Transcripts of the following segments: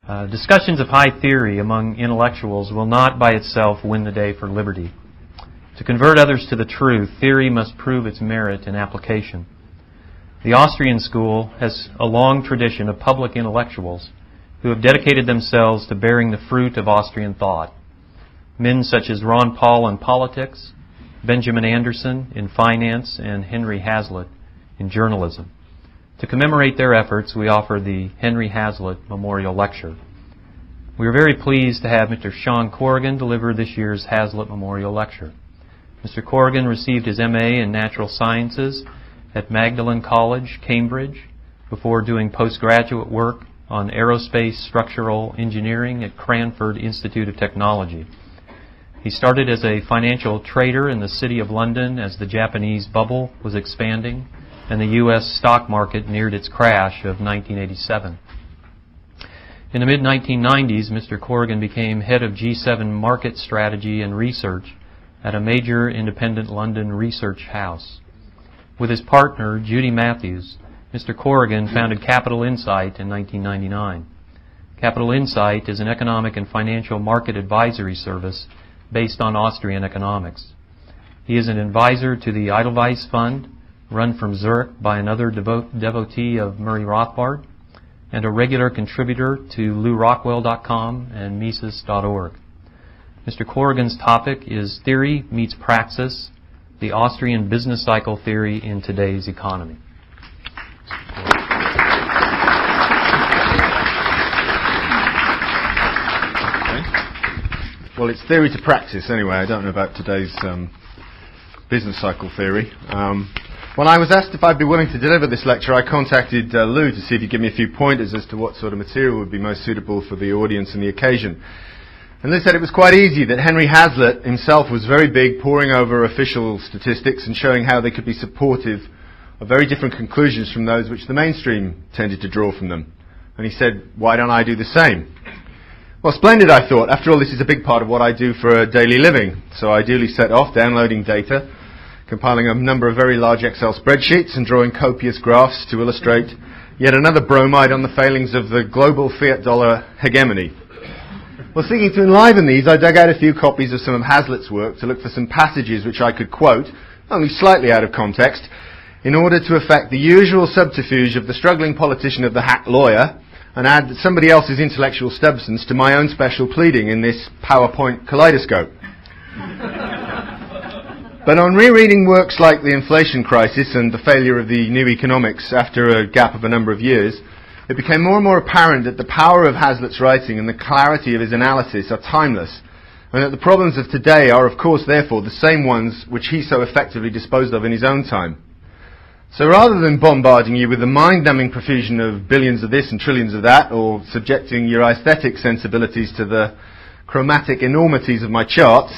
Discussions of high theory among intellectuals will not by itself win the day for liberty. To convert others to the truth, theory must prove its merit in application. The Austrian school has a long tradition of public intellectuals who have dedicated themselves to bearing the fruit of Austrian thought. Men such as Ron Paul in politics, Benjamin Anderson in finance, and Henry Hazlitt in journalism. To commemorate their efforts, we offer the Henry Hazlitt Memorial Lecture. We are very pleased to have Mr. Sean Corrigan deliver this year's Hazlitt Memorial Lecture. Mr. Corrigan received his MA in Natural Sciences at Magdalen College, Cambridge, before doing postgraduate work on aerospace structural engineering at Cranford Institute of Technology. He started as a financial trader in the City of London as the Japanese bubble was expanding and the U.S. stock market neared its crash of 1987. In the mid-1990s, Mr. Corrigan became head of G7 market strategy and research at a major independent London research house. With his partner, Judy Matthews, Mr. Corrigan founded Capital Insight in 1999. Capital Insight is an economic and financial market advisory service based on Austrian economics. He is an advisor to the Edelweiss Fund, run from Zurich by another devotee of Murray Rothbard, and a regular contributor to LouRockwell.com and Mises.org. Mr. Corrigan's topic is Theory Meets Praxis, the Austrian Business Cycle Theory in Today's Economy. Well, it's theory to praxis anyway. I don't know about today's business cycle theory. When I was asked if I'd be willing to deliver this lecture, I contacted Lou to see if he'd give me a few pointers as to what sort of material would be most suitable for the audience and the occasion. And Lou said it was quite easy, that Henry Hazlitt himself was very big, poring over official statistics and showing how they could be supportive of very different conclusions from those which the mainstream tended to draw from them. And he said, why don't I do the same? Well, splendid, I thought. After all, this is a big part of what I do for a daily living. So I duly set off downloading data, compiling a number of very large Excel spreadsheets and drawing copious graphs to illustrate yet another bromide on the failings of the global fiat dollar hegemony. Well, seeking to enliven these, I dug out a few copies of some of Hazlitt's work to look for some passages which I could quote, only slightly out of context, in order to effect the usual subterfuge of the struggling politician of the hack lawyer and add somebody else's intellectual substance to my own special pleading in this PowerPoint kaleidoscope. But on rereading works like The Inflation Crisis and The Failure of the New Economics after a gap of a number of years, it became more and more apparent that the power of Hazlitt's writing and the clarity of his analysis are timeless, and that the problems of today are, of course, therefore, the same ones which he so effectively disposed of in his own time. So rather than bombarding you with the mind-numbing profusion of billions of this and trillions of that, or subjecting your aesthetic sensibilities to the chromatic enormities of my charts,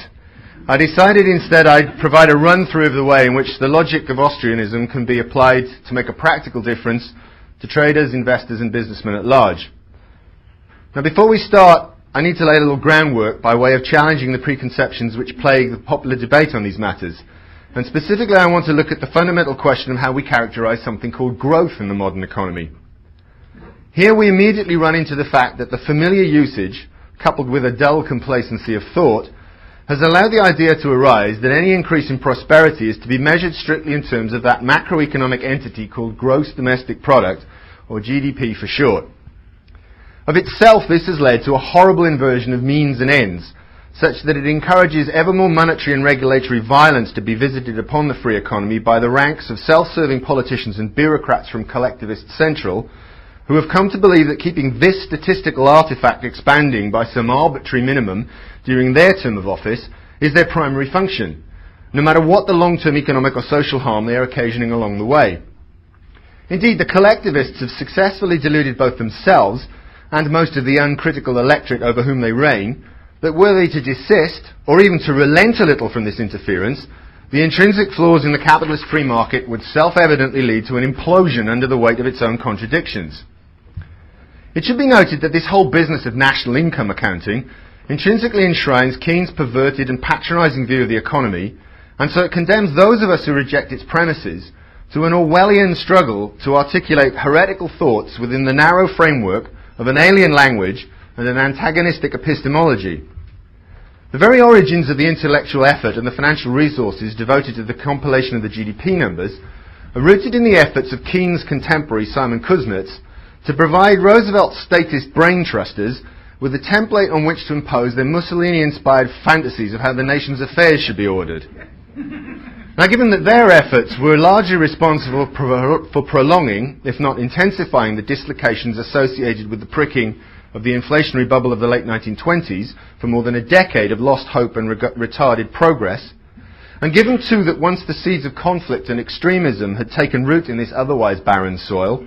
I decided instead I'd provide a run-through of the way in which the logic of Austrianism can be applied to make a practical difference to traders, investors and businessmen at large. Now, before we start, I need to lay a little groundwork by way of challenging the preconceptions which plague the popular debate on these matters. And specifically, I want to look at the fundamental question of how we characterize something called growth in the modern economy. Here we immediately run into the fact that the familiar usage, coupled with a dull complacency of thought, has allowed the idea to arise that any increase in prosperity is to be measured strictly in terms of that macroeconomic entity called gross domestic product, or GDP for short. Of itself, this has led to a horrible inversion of means and ends, such that it encourages ever more monetary and regulatory violence to be visited upon the free economy by the ranks of self-serving politicians and bureaucrats from collectivist central, who have come to believe that keeping this statistical artifact expanding by some arbitrary minimum during their term of office is their primary function, no matter what the long-term economic or social harm they are occasioning along the way. Indeed, the collectivists have successfully deluded both themselves and most of the uncritical electorate over whom they reign, that were they to desist, or even to relent a little from this interference, the intrinsic flaws in the capitalist free market would self-evidently lead to an implosion under the weight of its own contradictions. It should be noted that this whole business of national income accounting intrinsically enshrines Keynes' perverted and patronizing view of the economy, and so it condemns those of us who reject its premises to an Orwellian struggle to articulate heretical thoughts within the narrow framework of an alien language and an antagonistic epistemology. The very origins of the intellectual effort and the financial resources devoted to the compilation of the GDP numbers are rooted in the efforts of Keynes' contemporary Simon Kuznets to provide Roosevelt's statist brain trusters with a template on which to impose their Mussolini-inspired fantasies of how the nation's affairs should be ordered. Now, given that their efforts were largely responsible for prolonging, if not intensifying, the dislocations associated with the pricking of the inflationary bubble of the late 1920s for more than a decade of lost hope and retarded progress, and given too that once the seeds of conflict and extremism had taken root in this otherwise barren soil,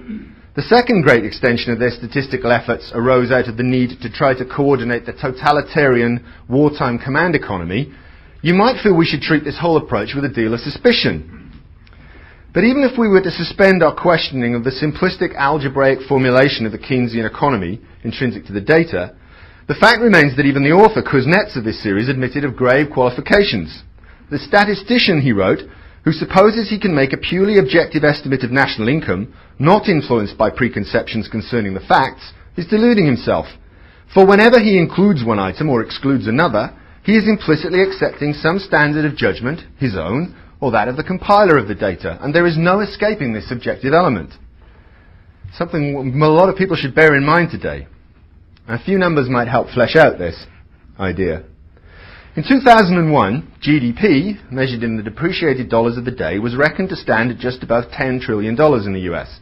the second great extension of their statistical efforts arose out of the need to try to coordinate the totalitarian wartime command economy, you might feel we should treat this whole approach with a deal of suspicion. But even if we were to suspend our questioning of the simplistic algebraic formulation of the Keynesian economy intrinsic to the data, the fact remains that even the author Kuznets of this series admitted of grave qualifications. The statistician, he wrote, who supposes he can make a purely objective estimate of national income, not influenced by preconceptions concerning the facts, is deluding himself. For whenever he includes one item or excludes another, he is implicitly accepting some standard of judgment, his own, or that of the compiler of the data, and there is no escaping this subjective element. Something a lot of people should bear in mind today. A few numbers might help flesh out this idea. In 2001, GDP, measured in the depreciated dollars of the day, was reckoned to stand at just above $10 trillion in the US.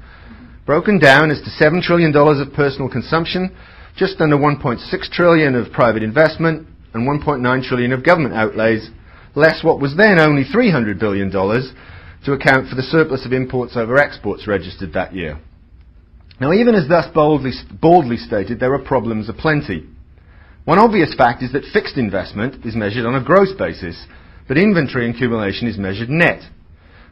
Broken down as to $7 trillion of personal consumption, just under $1.6 trillion of private investment, and $1.9 trillion of government outlays, less what was then only $300 billion to account for the surplus of imports over exports registered that year. Now, even as thus baldly stated, there are problems aplenty. One obvious fact is that fixed investment is measured on a gross basis, but inventory accumulation is measured net.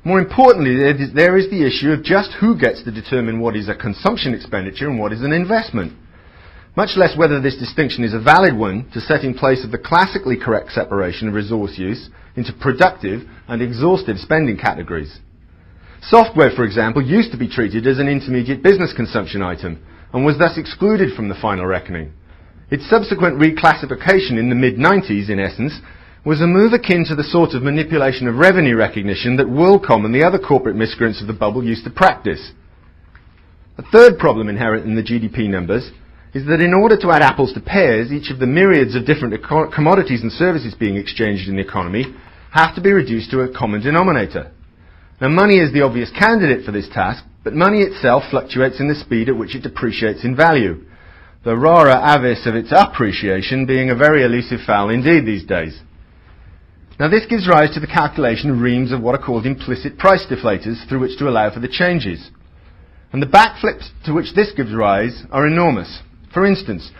More importantly, there is the issue of just who gets to determine what is a consumption expenditure and what is an investment. Much less whether this distinction is a valid one to set in place of the classically correct separation of resource use into productive and exhaustive spending categories. Software, for example, used to be treated as an intermediate business consumption item and was thus excluded from the final reckoning. Its subsequent reclassification in the mid-90s, in essence, was a move akin to the sort of manipulation of revenue recognition that WorldCom and the other corporate miscreants of the bubble used to practice. A third problem inherent in the GDP numbers is that in order to add apples to pears, each of the myriads of different commodities and services being exchanged in the economy have to be reduced to a common denominator. Now, money is the obvious candidate for this task, but money itself fluctuates in the speed at which it depreciates in value, the rara avis of its appreciation being a very elusive fowl indeed these days. Now, this gives rise to the calculation of reams of what are called implicit price deflators through which to allow for the changes. And the backflips to which this gives rise are enormous. For instance,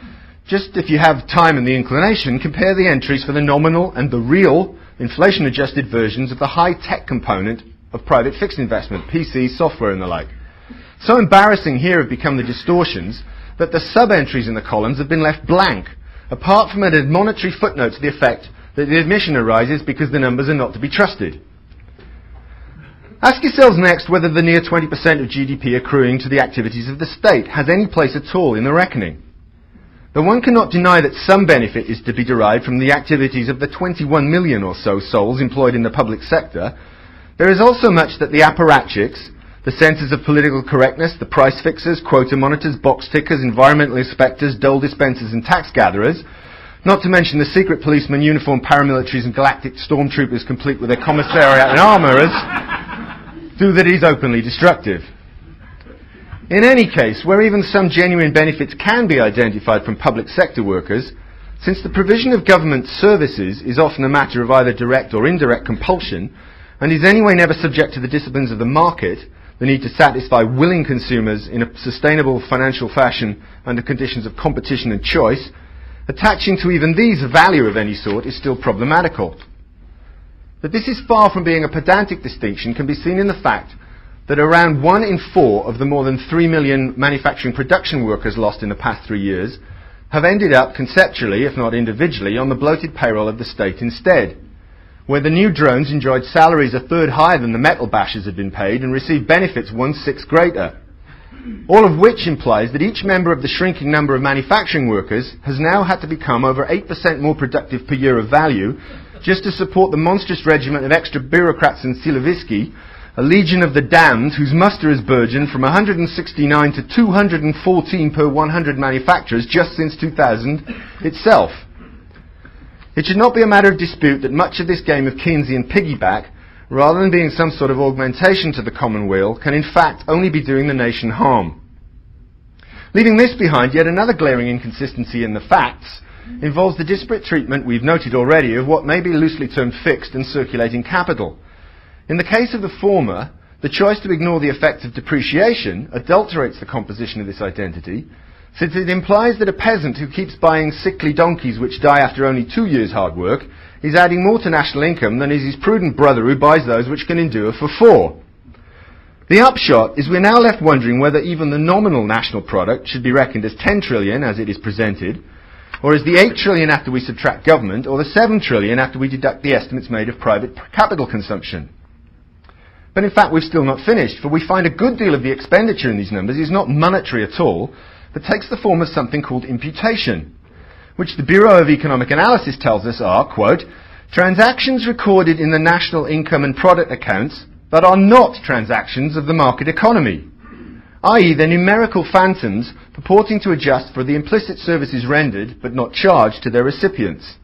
just if you have time and the inclination, compare the entries for the nominal and the real inflation-adjusted versions of the high-tech component of private fixed investment, PCs, software and the like. So embarrassing here have become the distortions that the sub-entries in the columns have been left blank, apart from an admonitory footnote to the effect that the admission arises because the numbers are not to be trusted. Ask yourselves next whether the near 20% of GDP accruing to the activities of the state has any place at all in the reckoning. Though one cannot deny that some benefit is to be derived from the activities of the 21 million or so souls employed in the public sector, there is also much that the apparatchiks, the centres of political correctness, the price fixers, quota monitors, box tickers, environmental inspectors, dole dispensers and tax gatherers, not to mention the secret policemen, uniformed paramilitaries and galactic stormtroopers complete with their commissariat and armourers, do that is openly destructive. In any case, where even some genuine benefits can be identified from public sector workers, since the provision of government services is often a matter of either direct or indirect compulsion, and is anyway never subject to the disciplines of the market, the need to satisfy willing consumers in a sustainable financial fashion under conditions of competition and choice, attaching to even these a value of any sort is still problematical. That this is far from being a pedantic distinction can be seen in the fact that around 1 in 4 of the more than 3 million manufacturing production workers lost in the past 3 years have ended up conceptually, if not individually, on the bloated payroll of the state instead, where the new drones enjoyed salaries a third higher than the metal bashers had been paid and received benefits 1/6 greater. all of which implies that each member of the shrinking number of manufacturing workers has now had to become over 8% more productive per year of value just to support the monstrous regiment of extra bureaucrats in Silovisky, a legion of the damned whose muster has burgeoned from 169 to 214 per 100 manufacturers just since 2000 itself. It should not be a matter of dispute that much of this game of Keynesian piggyback, rather than being some sort of augmentation to the common will, can in fact only be doing the nation harm. Leaving this behind, yet another glaring inconsistency in the facts involves the disparate treatment we've noted already of what may be loosely termed fixed and circulating capital. In the case of the former, the choice to ignore the effect of depreciation adulterates the composition of this identity, since it implies that a peasant who keeps buying sickly donkeys which die after only 2 years' hard work is adding more to national income than is his prudent brother who buys those which can endure for 4. The upshot is we're now left wondering whether even the nominal national product should be reckoned as 10 trillion as it is presented, or as the 8 trillion after we subtract government, or the 7 trillion after we deduct the estimates made of private capital consumption. But in fact we've still not finished, for we find a good deal of the expenditure in these numbers is not monetary at all, but takes the form of something called imputation, which the Bureau of Economic Analysis tells us are, quote, transactions recorded in the national income and product accounts that are not transactions of the market economy, i.e. they're numerical phantoms purporting to adjust for the implicit services rendered but not charged to their recipients.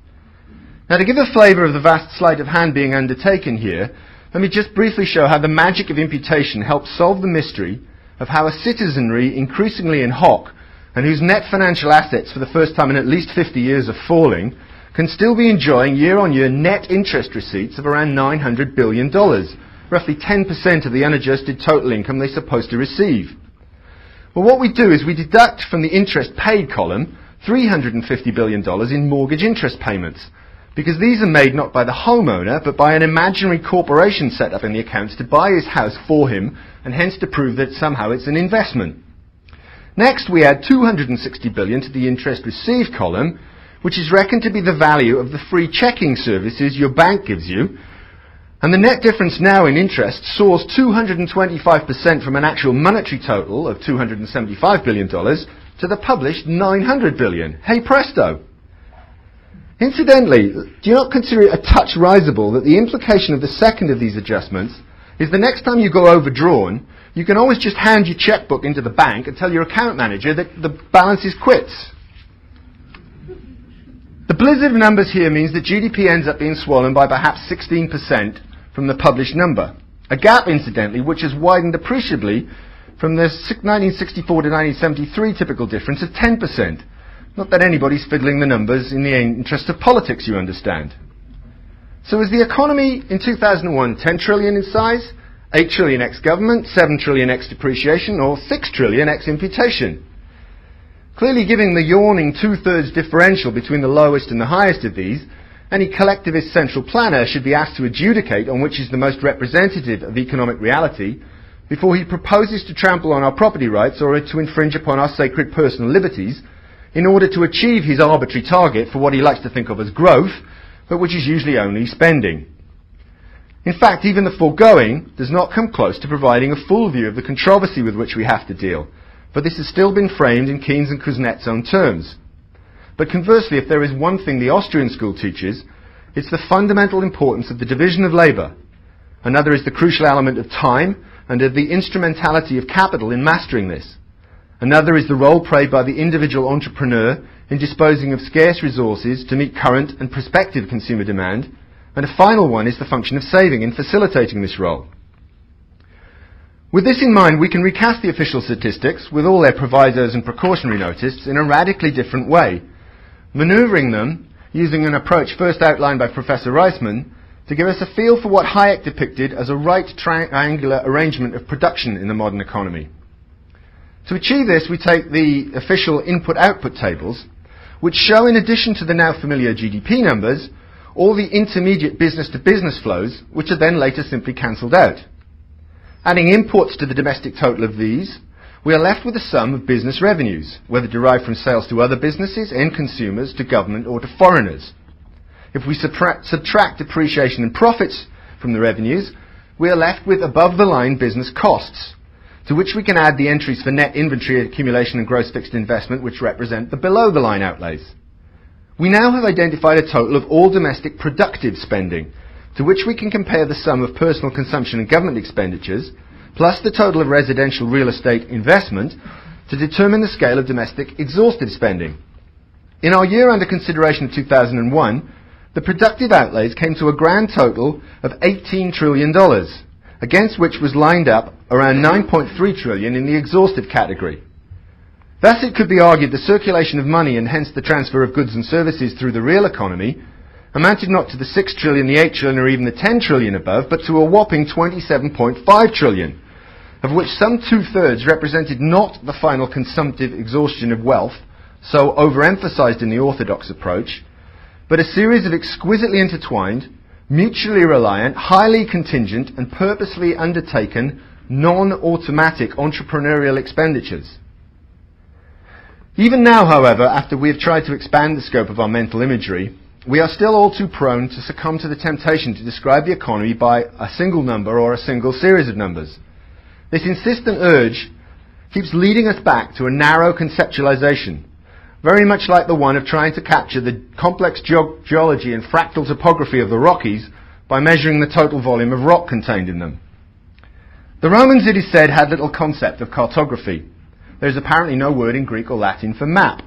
Now, to give a flavour of the vast sleight of hand being undertaken here, let me just briefly show how the magic of imputation helps solve the mystery of how a citizenry increasingly in hock and whose net financial assets for the first time in at least 50 years are falling can still be enjoying year-on-year net interest receipts of around $900 billion, roughly 10% of the unadjusted total income they're supposed to receive. Well, what we do is we deduct from the interest paid column $350 billion in mortgage interest payments, because these are made not by the homeowner, but by an imaginary corporation set up in the accounts to buy his house for him, and hence to prove that somehow it's an investment. Next, we add $260 billion to the interest received column, which is reckoned to be the value of the free checking services your bank gives you, and the net difference now in interest soars 225% from an actual monetary total of $275 billion to the published $900 billion. Hey presto! Incidentally, do you not consider it a touch risible that the implication of the second of these adjustments is the next time you go overdrawn, you can always just hand your checkbook into the bank and tell your account manager that the balance is quits? The blizzard of numbers here means that GDP ends up being swollen by perhaps 16% from the published number. A gap, incidentally, which has widened appreciably from the 1964 to 1973 typical difference of 10%. Not that anybody's fiddling the numbers in the interest of politics, you understand. So is the economy in 2001 10 trillion in size, 8 trillion ex-government, 7 trillion ex-depreciation, or 6 trillion ex-imputation? Clearly, given the yawning two-thirds differential between the lowest and the highest of these, any collectivist central planner should be asked to adjudicate on which is the most representative of economic reality before he proposes to trample on our property rights or to infringe upon our sacred personal liberties in order to achieve his arbitrary target for what he likes to think of as growth, but which is usually only spending. In fact, even the foregoing does not come close to providing a full view of the controversy with which we have to deal, but this has still been framed in Keynes and Kuznets' own terms. But conversely, if there is one thing the Austrian school teaches, it's the fundamental importance of the division of labour. Another is the crucial element of time and of the instrumentality of capital in mastering this. Another is the role played by the individual entrepreneur in disposing of scarce resources to meet current and prospective consumer demand. And a final one is the function of saving in facilitating this role. With this in mind, we can recast the official statistics, with all their provisos and precautionary notices, in a radically different way, manoeuvring them using an approach first outlined by Professor Reisman to give us a feel for what Hayek depicted as a right triangular arrangement of production in the modern economy. To achieve this, we take the official input-output tables, which show, in addition to the now familiar GDP numbers, all the intermediate business-to-business flows, which are then later simply cancelled out. Adding imports to the domestic total of these, we are left with a sum of business revenues, whether derived from sales to other businesses, end consumers, to government, or to foreigners. If we subtract depreciation and profits from the revenues, we are left with above-the-line business costs. to which we can add the entries for net inventory accumulation and gross fixed investment, which represent the below-the-line outlays. We now have identified a total of all domestic productive spending, to which we can compare the sum of personal consumption and government expenditures, plus the total of residential real estate investment, to determine the scale of domestic exhaustive spending. In our year under consideration of 2001, the productive outlays came to a grand total of $18 trillion, against which was lined up around $9.3 trillion in the exhaustive category. Thus, it could be argued the circulation of money and hence the transfer of goods and services through the real economy amounted not to the 6 trillion, the 8 trillion, or even the 10 trillion above, but to a whopping 27.5 trillion, of which some two-thirds represented not the final consumptive exhaustion of wealth, so overemphasized in the orthodox approach, but a series of exquisitely intertwined, mutually reliant, highly contingent, and purposely undertaken, non-automatic entrepreneurial expenditures. Even now, however, after we have tried to expand the scope of our mental imagery, we are still all too prone to succumb to the temptation to describe the economy by a single number or a single series of numbers. This insistent urge keeps leading us back to a narrow conceptualization, very much like the one of trying to capture the complex geology and fractal topography of the Rockies by measuring the total volume of rock contained in them. The Romans, it is said, had little concept of cartography. There is apparently no word in Greek or Latin for map.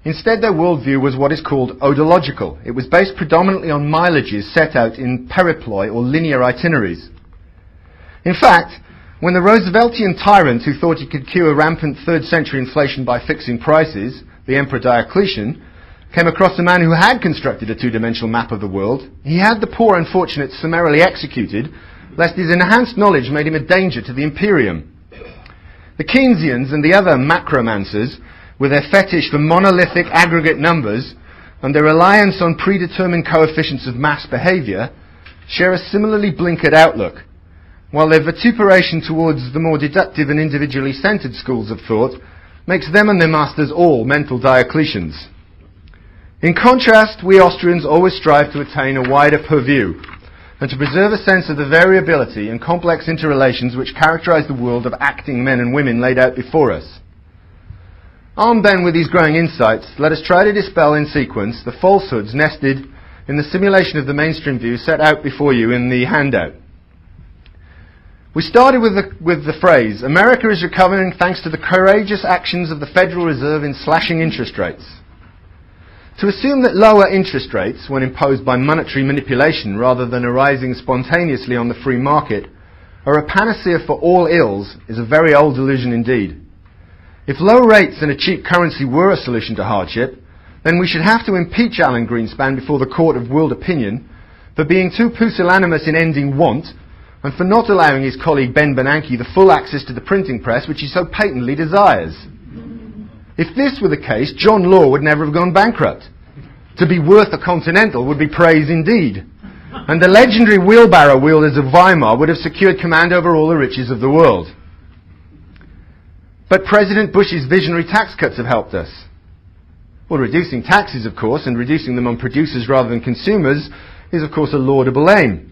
Instead, their worldview was what is called odological. It was based predominantly on mileages set out in periploi or linear itineraries. In fact, when the Rooseveltian tyrant who thought he could cure rampant third-century inflation by fixing prices, the Emperor Diocletian, came across a man who had constructed a two-dimensional map of the world, he had the poor unfortunate summarily executed, lest his enhanced knowledge made him a danger to the Imperium. The Keynesians and the other macromancers, with their fetish for monolithic aggregate numbers and their reliance on predetermined coefficients of mass behavior, share a similarly blinkered outlook, while their vituperation towards the more deductive and individually centered schools of thought makes them and their masters all mental Diocletians. In contrast, we Austrians always strive to attain a wider purview and to preserve a sense of the variability and complex interrelations which characterize the world of acting men and women laid out before us. Armed then with these growing insights, let us try to dispel in sequence the falsehoods nested in the simulation of the mainstream view set out before you in the handout. We started with the phrase, America is recovering thanks to the courageous actions of the Federal Reserve in slashing interest rates. To assume that lower interest rates, when imposed by monetary manipulation rather than arising spontaneously on the free market, are a panacea for all ills is a very old delusion indeed. If low rates and a cheap currency were a solution to hardship, then we should have to impeach Alan Greenspan before the court of world opinion for being too pusillanimous in ending want and for not allowing his colleague Ben Bernanke the full access to the printing press which he so patently desires. If this were the case, John Law would never have gone bankrupt. To be worth a continental would be praise indeed. And the legendary wheelbarrow wielders of Weimar would have secured command over all the riches of the world. But President Bush's visionary tax cuts have helped us. Well, reducing taxes, of course, and reducing them on producers rather than consumers is, of course, a laudable aim.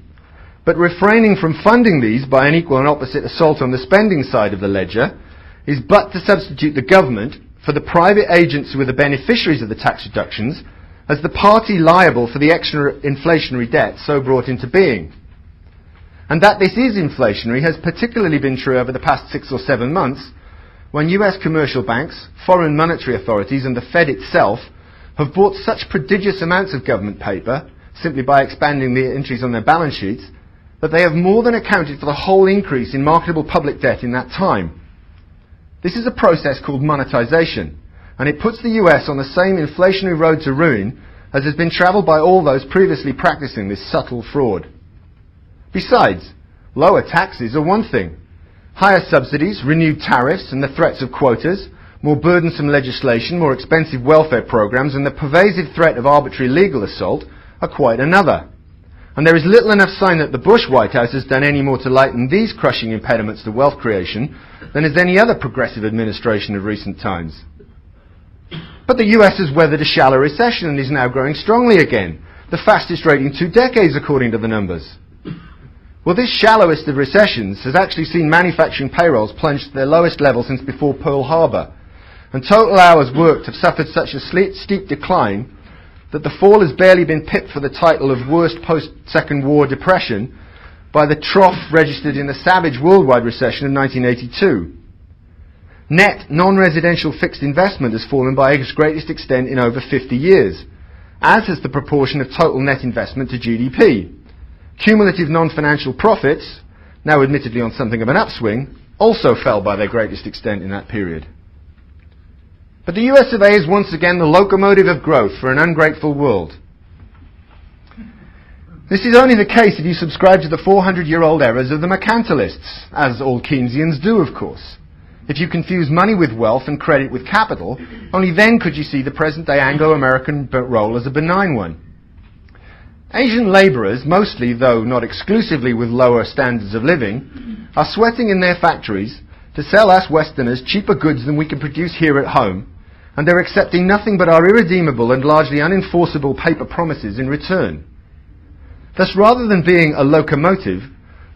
But refraining from funding these by an equal and opposite assault on the spending side of the ledger is but to substitute the government for the private agents who are the beneficiaries of the tax reductions as the party liable for the extra inflationary debt so brought into being. And that this is inflationary has particularly been true over the past 6 or 7 months, when US commercial banks, foreign monetary authorities and the Fed itself have bought such prodigious amounts of government paper, simply by expanding the entries on their balance sheets, that they have more than accounted for the whole increase in marketable public debt in that time. This is a process called monetization, and it puts the US on the same inflationary road to ruin as has been travelled by all those previously practicing this subtle fraud. Besides, lower taxes are one thing. Higher subsidies, renewed tariffs and the threats of quotas, more burdensome legislation, more expensive welfare programs and the pervasive threat of arbitrary legal assault are quite another. And there is little enough sign that the Bush White House has done any more to lighten these crushing impediments to wealth creation than has any other progressive administration of recent times. But the US has weathered a shallow recession and is now growing strongly again, the fastest rate in 2 decades according to the numbers. Well, this shallowest of recessions has actually seen manufacturing payrolls plunge to their lowest level since before Pearl Harbor, and total hours worked have suffered such a steep decline that the fall has barely been pipped for the title of worst post-Second War depression by the trough registered in the savage worldwide recession of 1982. Net non-residential fixed investment has fallen by its greatest extent in over 50 years, as has the proportion of total net investment to GDP. Cumulative non-financial profits, now admittedly on something of an upswing, also fell by their greatest extent in that period. But the US of A is once again the locomotive of growth for an ungrateful world. This is only the case if you subscribe to the 400-year-old errors of the mercantilists, as all Keynesians do, of course. If you confuse money with wealth and credit with capital, only then could you see the present-day Anglo-American role as a benign one. Asian labourers, mostly, though not exclusively with lower standards of living, are sweating in their factories to sell us Westerners cheaper goods than we can produce here at home, and they're accepting nothing but our irredeemable and largely unenforceable paper promises in return. Thus, rather than being a locomotive,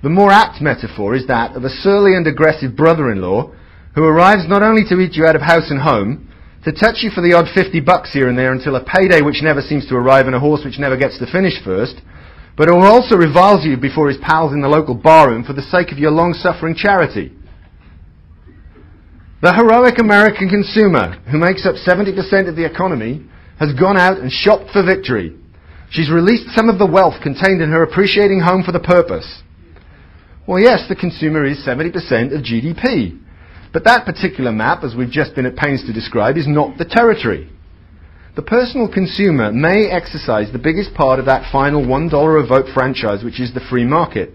the more apt metaphor is that of a surly and aggressive brother-in-law who arrives not only to eat you out of house and home, to touch you for the odd $50 here and there until a payday which never seems to arrive and a horse which never gets to finish first, but who also reviles you before his pals in the local barroom for the sake of your long-suffering charity. The heroic American consumer, who makes up 70% of the economy, has gone out and shopped for victory. She's released some of the wealth contained in her appreciating home for the purpose. Well, yes, the consumer is 70% of GDP. But that particular map, as we've just been at pains to describe, is not the territory. The personal consumer may exercise the biggest part of that final $1 a vote franchise, which is the free market.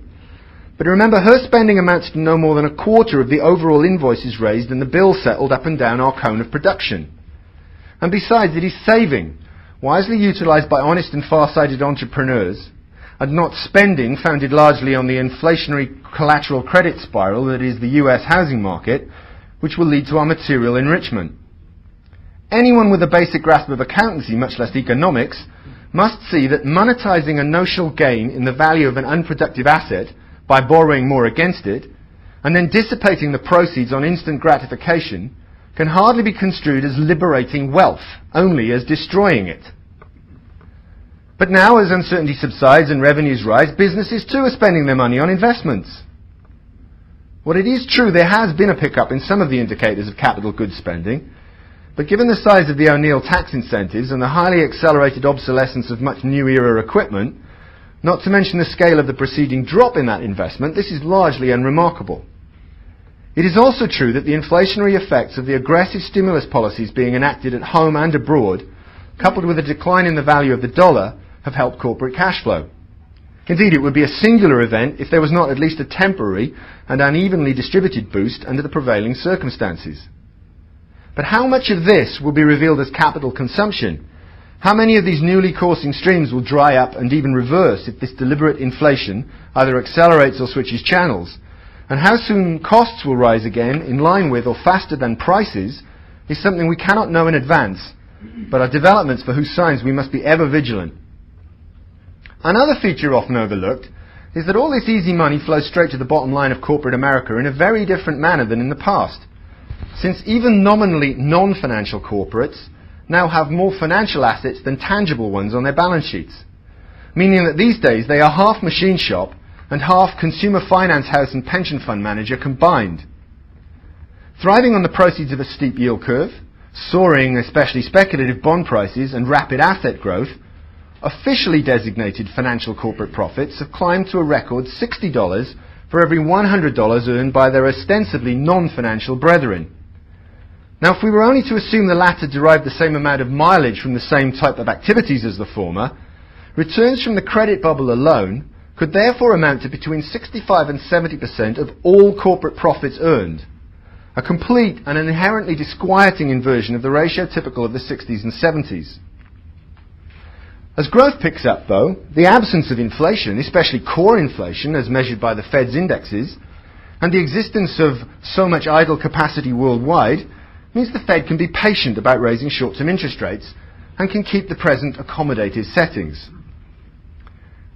But remember, her spending amounts to no more than a quarter of the overall invoices raised and the bills settled up and down our cone of production. And besides, it is saving, wisely utilised by honest and far-sighted entrepreneurs, and not spending founded largely on the inflationary collateral credit spiral that is the US housing market, which will lead to our material enrichment. Anyone with a basic grasp of accountancy, much less economics, must see that monetizing a notional gain in the value of an unproductive asset by borrowing more against it, and then dissipating the proceeds on instant gratification, can hardly be construed as liberating wealth, only as destroying it. But now, as uncertainty subsides and revenues rise, businesses too are spending their money on investments. Well, it is true there has been a pickup in some of the indicators of capital goods spending, but given the size of the O'Neill tax incentives and the highly accelerated obsolescence of much new-era equipment, not to mention the scale of the preceding drop in that investment, this is largely unremarkable. It is also true that the inflationary effects of the aggressive stimulus policies being enacted at home and abroad, coupled with a decline in the value of the dollar, have helped corporate cash flow. Indeed, it would be a singular event if there was not at least a temporary and unevenly distributed boost under the prevailing circumstances. But how much of this will be revealed as capital consumption? How many of these newly coursing streams will dry up and even reverse if this deliberate inflation either accelerates or switches channels? And how soon costs will rise again in line with or faster than prices is something we cannot know in advance, but are developments for whose signs we must be ever vigilant. Another feature often overlooked is that all this easy money flows straight to the bottom line of corporate America in a very different manner than in the past, since even nominally non-financial corporates now have more financial assets than tangible ones on their balance sheets, meaning that these days they are half machine shop and half consumer finance house and pension fund manager combined. Thriving on the proceeds of a steep yield curve, soaring, especially speculative bond prices and rapid asset growth, officially designated financial corporate profits have climbed to a record $60 for every $100 earned by their ostensibly non-financial brethren. Now, if we were only to assume the latter derived the same amount of mileage from the same type of activities as the former, returns from the credit bubble alone could therefore amount to between 65 and 70% of all corporate profits earned, a complete and inherently disquieting inversion of the ratio typical of the 60s and 70s. As growth picks up, though, the absence of inflation, especially core inflation as measured by the Fed's indexes, and the existence of so much idle capacity worldwide, means the Fed can be patient about raising short-term interest rates and can keep the present accommodative settings.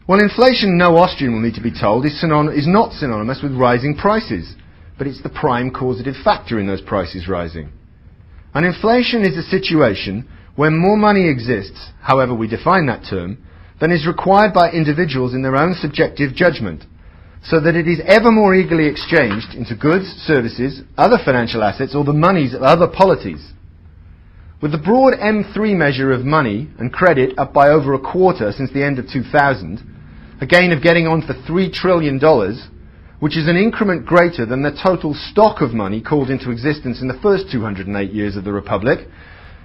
Well, inflation, no Austrian will need to be told, is not synonymous with rising prices, but it's the prime causative factor in those prices rising. And inflation is a situation where more money exists, however we define that term, than is required by individuals in their own subjective judgment, so that it is ever more eagerly exchanged into goods, services, other financial assets, or the monies of other polities. With the broad M3 measure of money and credit up by over a quarter since the end of 2000, a gain of getting on for $3 trillion, which is an increment greater than the total stock of money called into existence in the first 208 years of the Republic,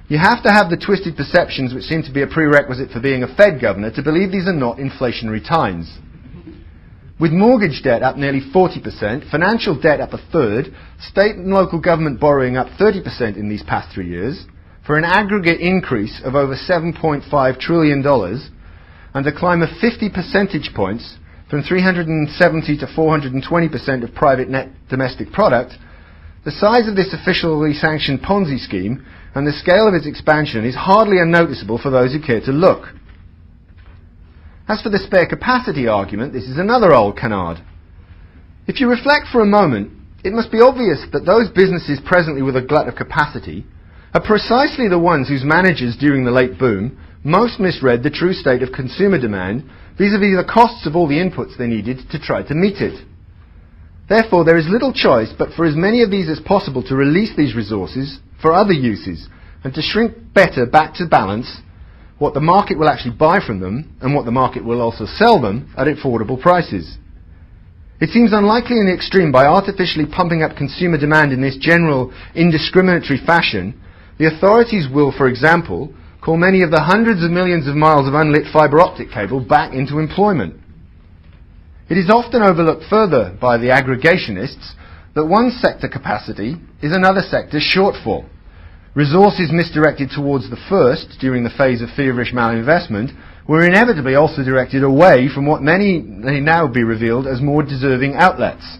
you have to have the twisted perceptions which seem to be a prerequisite for being a Fed governor to believe these are not inflationary times. With mortgage debt up nearly 40%, financial debt up a third, state and local government borrowing up 30% in these past 3 years, for an aggregate increase of over $7.5 trillion, and a climb of 50 percentage points from 370 to 420% of private net domestic product, the size of this officially sanctioned Ponzi scheme and the scale of its expansion is hardly unnoticeable for those who care to look. As for the spare capacity argument, this is another old canard. If you reflect for a moment, it must be obvious that those businesses presently with a glut of capacity are precisely the ones whose managers during the late boom most misread the true state of consumer demand vis-à-vis the costs of all the inputs they needed to try to meet it. Therefore, there is little choice but for as many of these as possible to release these resources for other uses and to shrink better back to balance what the market will actually buy from them and what the market will also sell them at affordable prices. It seems unlikely in the extreme by artificially pumping up consumer demand in this general indiscriminatory fashion, the authorities will, for example, call many of the hundreds of millions of miles of unlit fibre optic cable back into employment. It is often overlooked further by the aggregationists that one sector capacity is another sector's shortfall. Resources misdirected towards the first during the phase of feverish malinvestment were inevitably also directed away from what may now be revealed as more deserving outlets.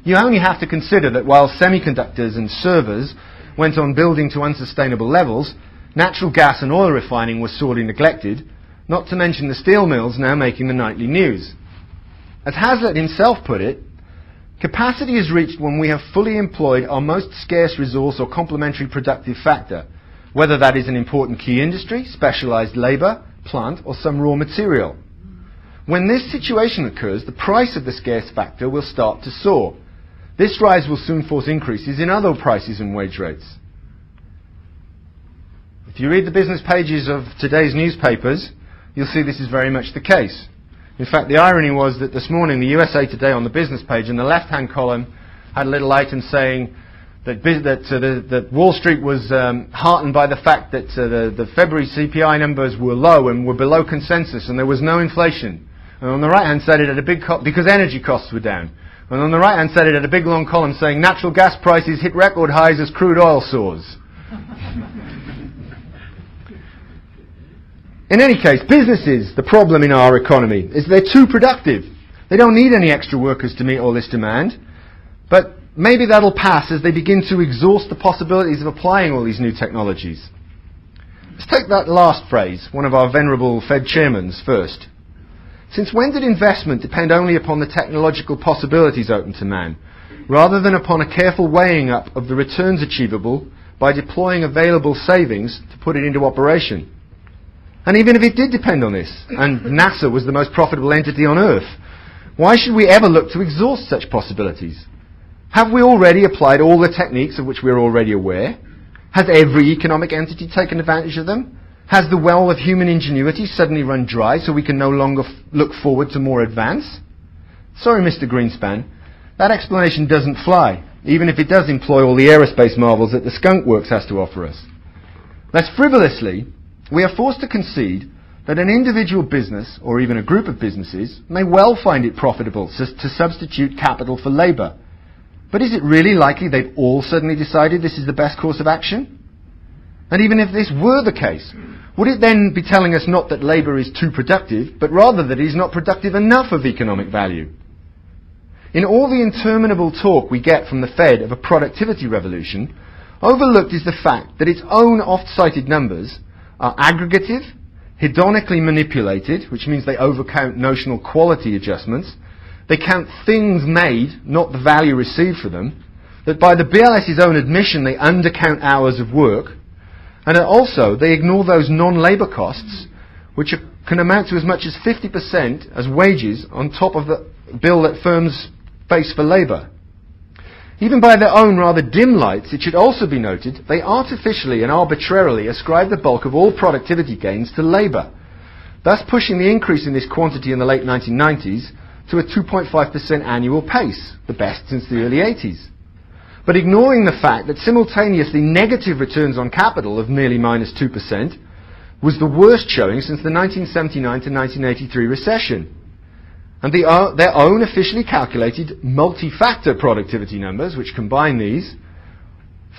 You only have to consider that while semiconductors and servers went on building to unsustainable levels, natural gas and oil refining was sorely neglected, not to mention the steel mills now making the nightly news. As Hazlitt himself put it, capacity is reached when we have fully employed our most scarce resource or complementary productive factor, whether that is an important key industry, specialized labor, plant, or some raw material. When this situation occurs, the price of the scarce factor will start to soar. This rise will soon force increases in other prices and wage rates. If you read the business pages of today's newspapers, you'll see this is very much the case. In fact, the irony was that this morning the USA Today on the business page in the left-hand column had a little item saying that Wall Street was heartened by the fact that the February CPI numbers were low and were below consensus and there was no inflation. And on the right-hand side it had a big because energy costs were down. And on the right-hand side it had a big long column saying natural gas prices hit record highs as crude oil soars. In any case, businesses, the problem in our economy is they're too productive. They don't need any extra workers to meet all this demand. But maybe that'll pass as they begin to exhaust the possibilities of applying all these new technologies. Let's take that last phrase, one of our venerable Fed chairmans, first. Since when did investment depend only upon the technological possibilities open to man, rather than upon a careful weighing up of the returns achievable by deploying available savings to put it into operation? And even if it did depend on this, and NASA was the most profitable entity on Earth, why should we ever look to exhaust such possibilities? Have we already applied all the techniques of which we are already aware? Has every economic entity taken advantage of them? Has the well of human ingenuity suddenly run dry so we can no longer look forward to more advance? Sorry, Mr. Greenspan, that explanation doesn't fly, even if it does employ all the aerospace marvels that the Skunk Works has to offer us. Less frivolously, we are forced to concede that an individual business, or even a group of businesses, may well find it profitable to substitute capital for labour. But is it really likely they've all suddenly decided this is the best course of action? And even if this were the case, would it then be telling us not that labour is too productive, but rather that it is not productive enough of economic value? In all the interminable talk we get from the Fed of a productivity revolution, overlooked is the fact that its own oft-cited numbers are aggregative, hedonically manipulated, which means they overcount notional quality adjustments. They count things made, not the value received for them. That by the BLS's own admission, they undercount hours of work. And also, they ignore those non-labour costs, which can amount to as much as 50% as wages on top of the bill that firms face for labour. Even by their own rather dim lights, it should also be noted, they artificially and arbitrarily ascribe the bulk of all productivity gains to labour, thus pushing the increase in this quantity in the late 1990s to a 2.5% annual pace, the best since the early 80s. But ignoring the fact that simultaneously negative returns on capital of merely minus 2% was the worst showing since the 1979 to 1983 recession. And their own officially calculated multi-factor productivity numbers, which combine these,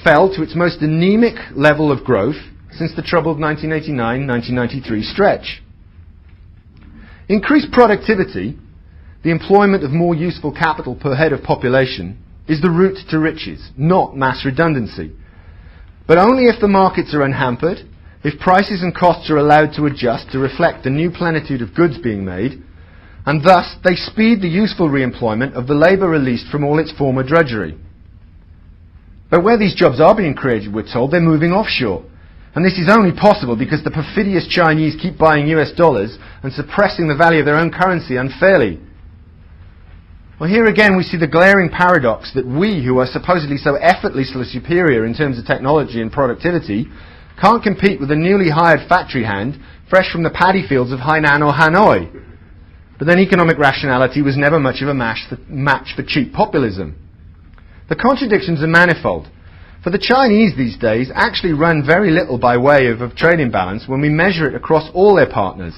fell to its most anemic level of growth since the troubled 1989-1993 stretch. Increased productivity, the employment of more useful capital per head of population, is the route to riches, not mass redundancy. But only if the markets are unhampered, if prices and costs are allowed to adjust to reflect the new plenitude of goods being made, and thus they speed the useful re-employment of the labour released from all its former drudgery. But where these jobs are being created, we're told, they're moving offshore. And this is only possible because the perfidious Chinese keep buying US dollars and suppressing the value of their own currency unfairly. Well, here again we see the glaring paradox that we, who are supposedly so effortlessly superior in terms of technology and productivity, can't compete with a newly hired factory hand fresh from the paddy fields of Hainan or Hanoi. But then economic rationality was never much of a match for cheap populism. The contradictions are manifold. For the Chinese these days actually run very little by way of trade imbalance when we measure it across all their partners.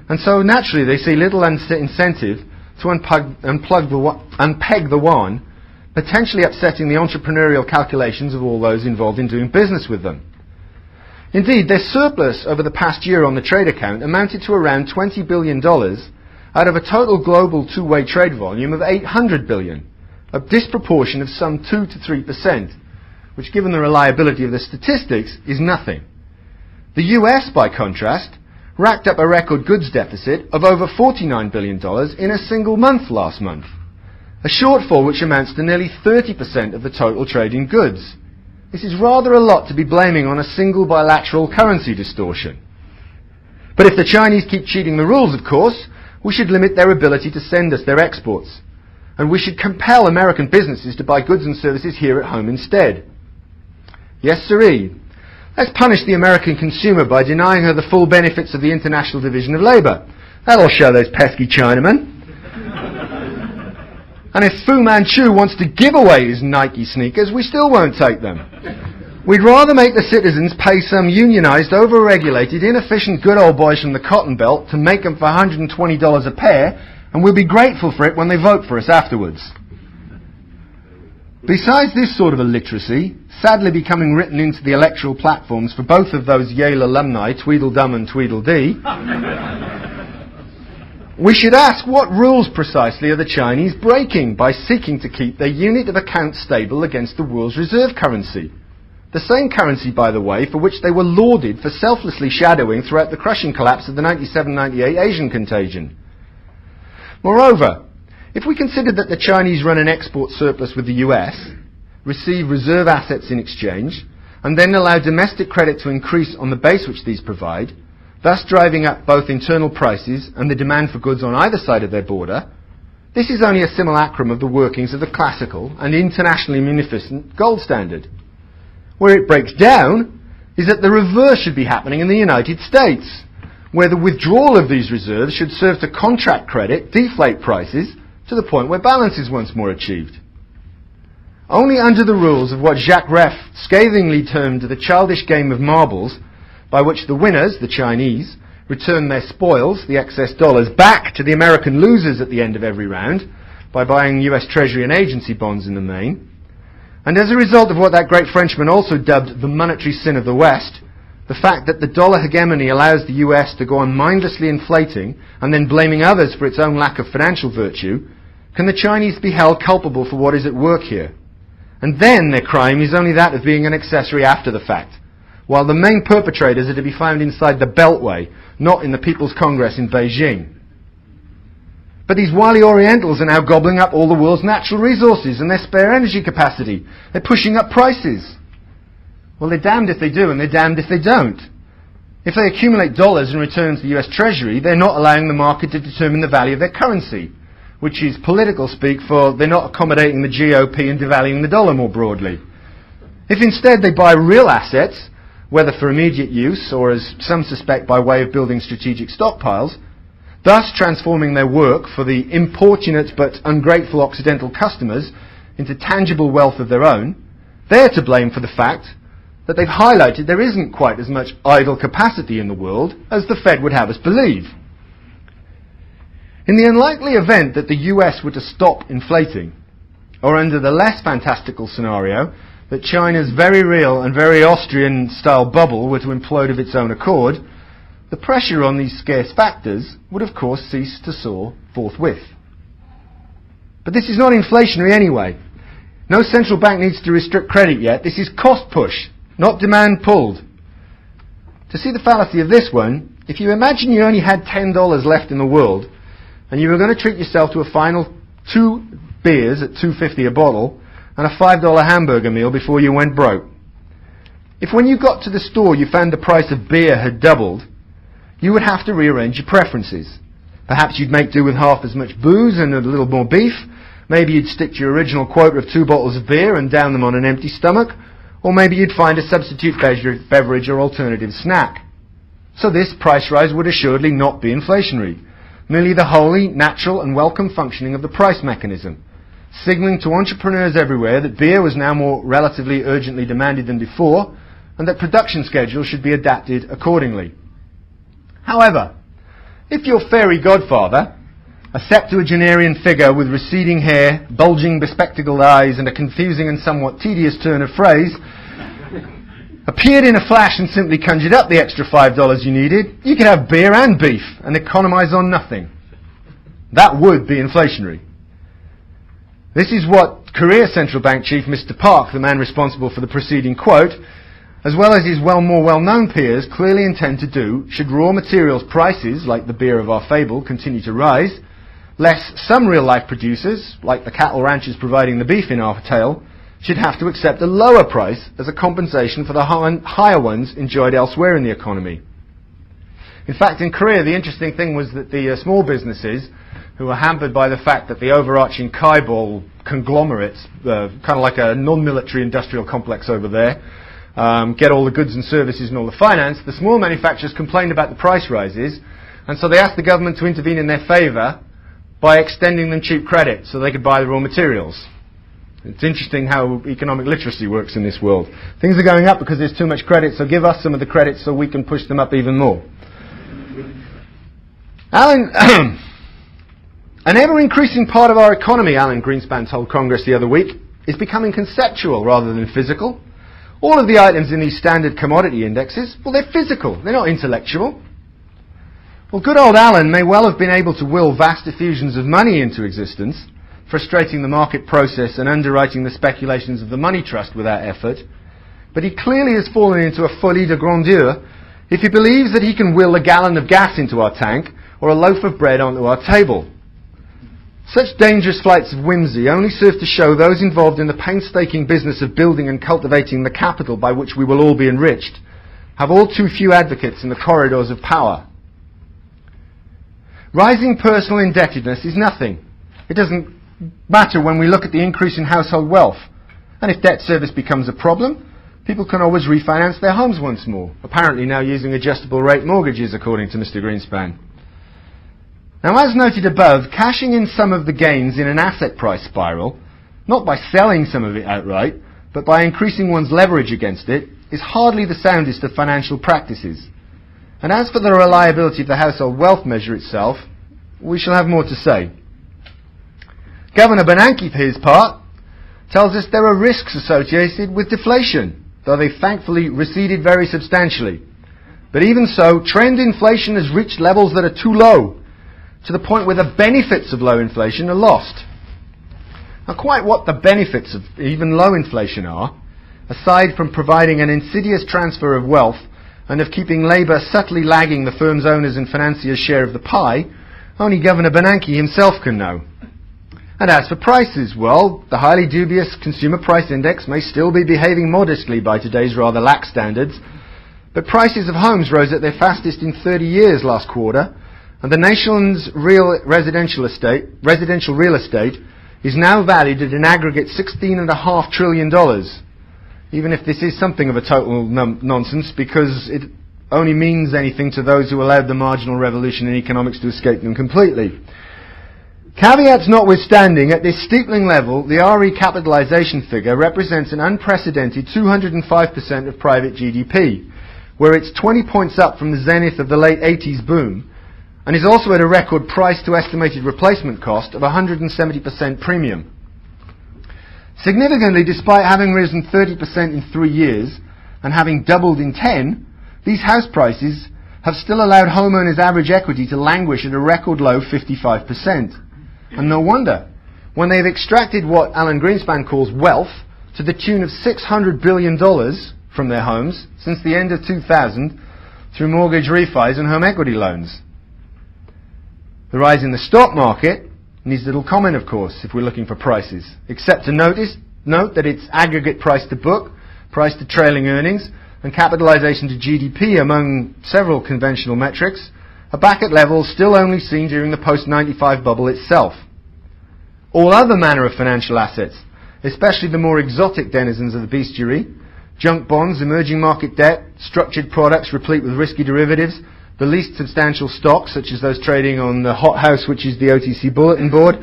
And so naturally they see little incentive to unpeg the yuan, potentially upsetting the entrepreneurial calculations of all those involved in doing business with them. Indeed, their surplus over the past year on the trade account amounted to around $20 billion out of a total global two-way trade volume of $800 billion, a disproportion of some 2 to 3%, which given the reliability of the statistics is nothing. The US, by contrast, racked up a record goods deficit of over $49 billion in a single month last month, a shortfall which amounts to nearly 30% of the total trade in goods. This is rather a lot to be blaming on a single bilateral currency distortion. But if the Chinese keep cheating the rules, of course, we should limit their ability to send us their exports. And we should compel American businesses to buy goods and services here at home instead. Yes, sirree. Let's punish the American consumer by denying her the full benefits of the International Division of Labour. That'll show those pesky Chinamen. And if Fu Manchu wants to give away his Nike sneakers, we still won't take them. We'd rather make the citizens pay some unionised, over-regulated, inefficient good old boys from the Cotton Belt to make them for $120 a pair, and we'll be grateful for it when they vote for us afterwards. Besides this sort of illiteracy, sadly becoming written into the electoral platforms for both of those Yale alumni, Tweedledum and Tweedledee, we should ask what rules precisely are the Chinese breaking by seeking to keep their unit of account stable against the world's reserve currency. The same currency, by the way, for which they were lauded for selflessly shadowing throughout the crushing collapse of the 97-98 Asian contagion. Moreover, if we consider that the Chinese run an export surplus with the US, receive reserve assets in exchange, and then allow domestic credit to increase on the base which these provide, thus driving up both internal prices and the demand for goods on either side of their border, this is only a simulacrum of the workings of the classical and internationally munificent gold standard. Where it breaks down is that the reverse should be happening in the United States, where the withdrawal of these reserves should serve to contract credit, deflate prices, to the point where balance is once more achieved. Only under the rules of what Jacques Reff scathingly termed the childish game of marbles, by which the winners, the Chinese, return their spoils, the excess dollars, back to the American losers at the end of every round, by buying US Treasury and agency bonds in the main. And as a result of what that great Frenchman also dubbed the monetary sin of the West, the fact that the dollar hegemony allows the US to go on mindlessly inflating and then blaming others for its own lack of financial virtue, can the Chinese be held culpable for what is at work here? And then their crime is only that of being an accessory after the fact, while the main perpetrators are to be found inside the Beltway, not in the People's Congress in Beijing. But these wily Orientals are now gobbling up all the world's natural resources and their spare energy capacity. They're pushing up prices. Well, they're damned if they do and they're damned if they don't. If they accumulate dollars and return to the US Treasury, they're not allowing the market to determine the value of their currency, which is political speak for they're not accommodating the GOP and devaluing the dollar more broadly. If instead they buy real assets, whether for immediate use or, as some suspect, by way of building strategic stockpiles, thus transforming their work for the importunate but ungrateful Occidental customers into tangible wealth of their own, they're to blame for the fact that they've highlighted there isn't quite as much idle capacity in the world as the Fed would have us believe. In the unlikely event that the US were to stop inflating, or under the less fantastical scenario that China's very real and very Austrian-style bubble were to implode of its own accord, the pressure on these scarce factors would of course cease to soar forthwith. But this is not inflationary anyway. No central bank needs to restrict credit yet. This is cost push, not demand pulled. To see the fallacy of this one, if you imagine you only had $10 left in the world and you were going to treat yourself to a final 2 beers at $2.50 a bottle and a $5 hamburger meal before you went broke. If when you got to the store you found the price of beer had doubled, you would have to rearrange your preferences. Perhaps you'd make do with half as much booze and a little more beef. Maybe you'd stick to your original quota of 2 bottles of beer and down them on an empty stomach. Or maybe you'd find a substitute beverage or alternative snack. So this price rise would assuredly not be inflationary, merely the wholly natural and welcome functioning of the price mechanism, signalling to entrepreneurs everywhere that beer was now more relatively urgently demanded than before, and that production schedules should be adapted accordingly. However, if your fairy godfather, a septuagenarian figure with receding hair, bulging bespectacled eyes, and a confusing and somewhat tedious turn of phrase, appeared in a flash and simply conjured up the extra $5 you needed, you could have beer and beef and economize on nothing. That would be inflationary. This is what Korea Central Bank Chief Mr. Park, the man responsible for the preceding quote, as well as his more well-known peers, clearly intend to do should raw materials prices, like the beer of our fable, continue to rise, lest some real-life producers, like the cattle ranchers providing the beef in our tale, should have to accept a lower price as a compensation for the higher ones enjoyed elsewhere in the economy. In fact, in Korea, the interesting thing was that the small businesses, who were hampered by the fact that the overarching Kaibol conglomerates, kind of like a non-military industrial complex over there, get all the goods and services and all the finance, the small manufacturers complained about the price rises, and so they asked the government to intervene in their favour by extending them cheap credit so they could buy the raw materials. It's interesting how economic literacy works in this world. Things are going up because there's too much credit, so give us some of the credit so we can push them up even more. An ever-increasing part of our economy, Alan Greenspan told Congress the other week, is becoming conceptual rather than physical. All of the items in these standard commodity indexes, well, they're physical, they're not intellectual. Well, good old Alan may well have been able to will vast effusions of money into existence, frustrating the market process and underwriting the speculations of the money trust without effort, but he clearly has fallen into a folie de grandeur if he believes that he can will a gallon of gas into our tank or a loaf of bread onto our table. Such dangerous flights of whimsy only serve to show those involved in the painstaking business of building and cultivating the capital by which we will all be enriched have all too few advocates in the corridors of power. Rising personal indebtedness is nothing. It doesn't matter when we look at the increase in household wealth. And if debt service becomes a problem, people can always refinance their homes once more, apparently now using adjustable rate mortgages, according to Mr. Greenspan. Now, as noted above, cashing in some of the gains in an asset price spiral, not by selling some of it outright, but by increasing one's leverage against it, is hardly the soundest of financial practices. And as for the reliability of the household wealth measure itself, we shall have more to say. Governor Bernanke, for his part, tells us there are risks associated with deflation, though they've thankfully receded very substantially. But even so, trend inflation has reached levels that are too low, to the point where the benefits of low inflation are lost. Now, quite what the benefits of even low inflation are aside from providing an insidious transfer of wealth and of keeping labour subtly lagging the firm's owners' and financiers' share of the pie, only Governor Bernanke himself can know. And as for prices, well, the highly dubious Consumer Price Index may still be behaving modestly by today's rather lax standards, but prices of homes rose at their fastest in 30 years last quarter, and the nation's residential real estate is now valued at an aggregate $16.5 trillion, even if this is something of a total nonsense, because it only means anything to those who allowed the marginal revolution in economics to escape them completely. Caveats notwithstanding, at this steepling level, the RE capitalization figure represents an unprecedented 205% of private GDP, where it's 20 points up from the zenith of the late 80s boom, and is also at a record price to estimated replacement cost of 170% premium. Significantly, despite having risen 30% in 3 years and having doubled in 10, these house prices have still allowed homeowners' average equity to languish at a record low 55%. And no wonder, when they've extracted what Alan Greenspan calls wealth to the tune of $600 billion from their homes since the end of 2000 through mortgage refis and home equity loans. The rise in the stock market needs little comment, of course, if we're looking for prices, except to note that its aggregate price to book, price to trailing earnings, and capitalization to GDP, among several conventional metrics, are back at levels still only seen during the post-95 bubble itself. All other manner of financial assets, especially the more exotic denizens of the bestiary, junk bonds, emerging market debt, structured products replete with risky derivatives, the least substantial stocks, such as those trading on the hot house, which is the OTC bulletin board,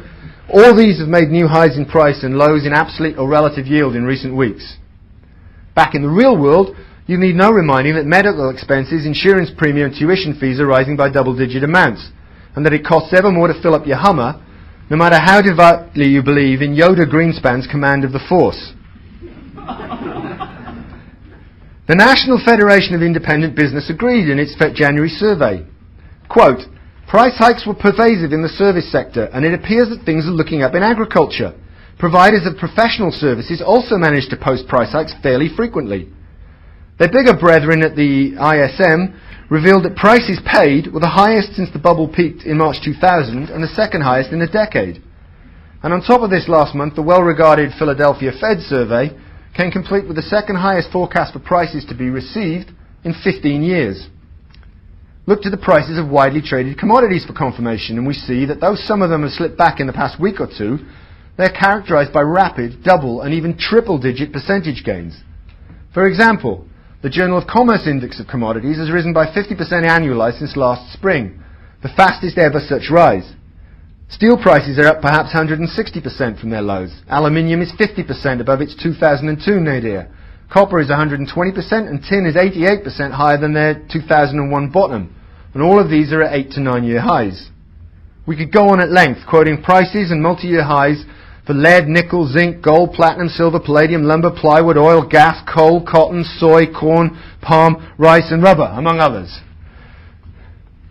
all these have made new highs in price and lows in absolute or relative yield in recent weeks. Back in the real world, you need no reminding that medical expenses, insurance premium and tuition fees are rising by double-digit amounts, and that it costs ever more to fill up your Hummer, no matter how devoutly you believe in Yoda Greenspan's command of the Force. The National Federation of Independent Business agreed in its January survey. Quote, price hikes were pervasive in the service sector, and it appears that things are looking up in agriculture. Providers of professional services also managed to post price hikes fairly frequently. Their bigger brethren at the ISM revealed that prices paid were the highest since the bubble peaked in March 2000 and the second highest in a decade. And on top of this last month, the well-regarded Philadelphia Fed survey came complete with the second highest forecast for prices to be received in 15 years. Look to the prices of widely traded commodities for confirmation, and we see that though some of them have slipped back in the past week or two, they're characterized by rapid, double, and even triple-digit percentage gains. For example, the Journal of Commerce Index of Commodities has risen by 50% annualized since last spring, the fastest ever such rise. Steel prices are up perhaps 160% from their lows. Aluminium is 50% above its 2002 nadir. Copper is 120% and tin is 88% higher than their 2001 bottom. And all of these are at 8 to 9 year highs. We could go on at length quoting prices and multi-year highs for lead, nickel, zinc, gold, platinum, silver, palladium, lumber, plywood, oil, gas, coal, cotton, soy, corn, palm, rice and rubber, among others.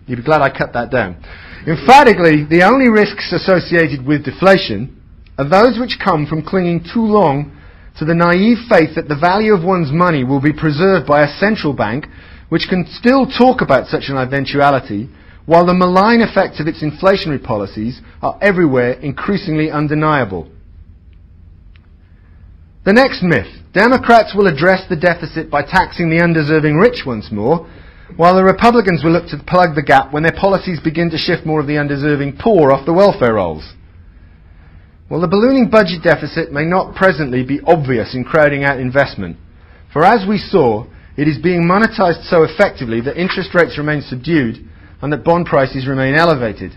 You'd be glad I cut that down. Emphatically, the only risks associated with deflation are those which come from clinging too long to the naive faith that the value of one's money will be preserved by a central bank which can still talk about such an eventuality, while the malign effects of its inflationary policies are everywhere increasingly undeniable. The next myth. Democrats will address the deficit by taxing the undeserving rich once more, while the Republicans will look to plug the gap when their policies begin to shift more of the undeserving poor off the welfare rolls. Well, the ballooning budget deficit may not presently be obvious in crowding out investment, for as we saw, it is being monetized so effectively that interest rates remain subdued and that bond prices remain elevated.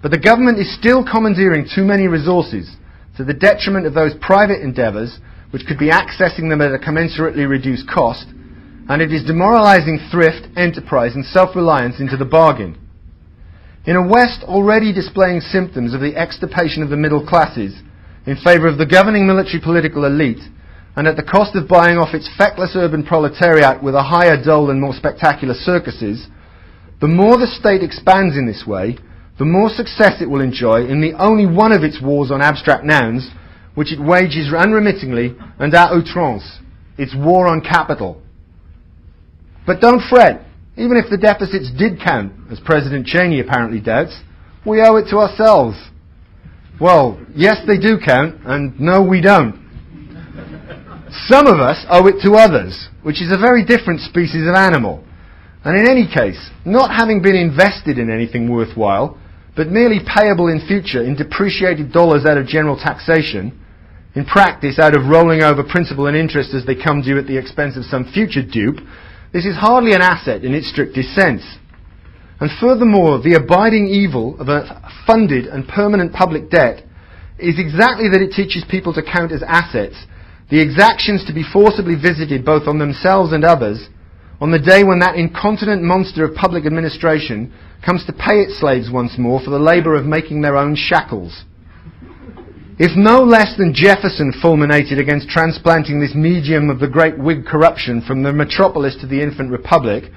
But the government is still commandeering too many resources to the detriment of those private endeavours which could be accessing them at a commensurately reduced cost, and it is demoralizing thrift, enterprise and self-reliance into the bargain. In a West already displaying symptoms of the extirpation of the middle classes in favour of the governing military political elite, and at the cost of buying off its feckless urban proletariat with a higher dole and more spectacular circuses, the more the state expands in this way, the more success it will enjoy in the only one of its wars on abstract nouns, which it wages unremittingly and à outrance, It's war on capital. But don't fret. Even if the deficits did count, as President Cheney apparently doubts, we owe it to ourselves. Well, yes, they do count, and no, we don't. Some of us owe it to others, which is a very different species of animal. And in any case, not having been invested in anything worthwhile, but merely payable in future in depreciated dollars out of general taxation, in practice out of rolling over principal and interest as they come due at the expense of some future dupe, this is hardly an asset in its strictest sense. And furthermore, the abiding evil of a funded and permanent public debt is exactly that it teaches people to count as assets the exactions to be forcibly visited both on themselves and others on the day when that incontinent monster of public administration comes to pay its slaves once more for the labour of making their own shackles. If no less than Jefferson fulminated against transplanting this medium of the great Whig corruption from the metropolis to the infant republic,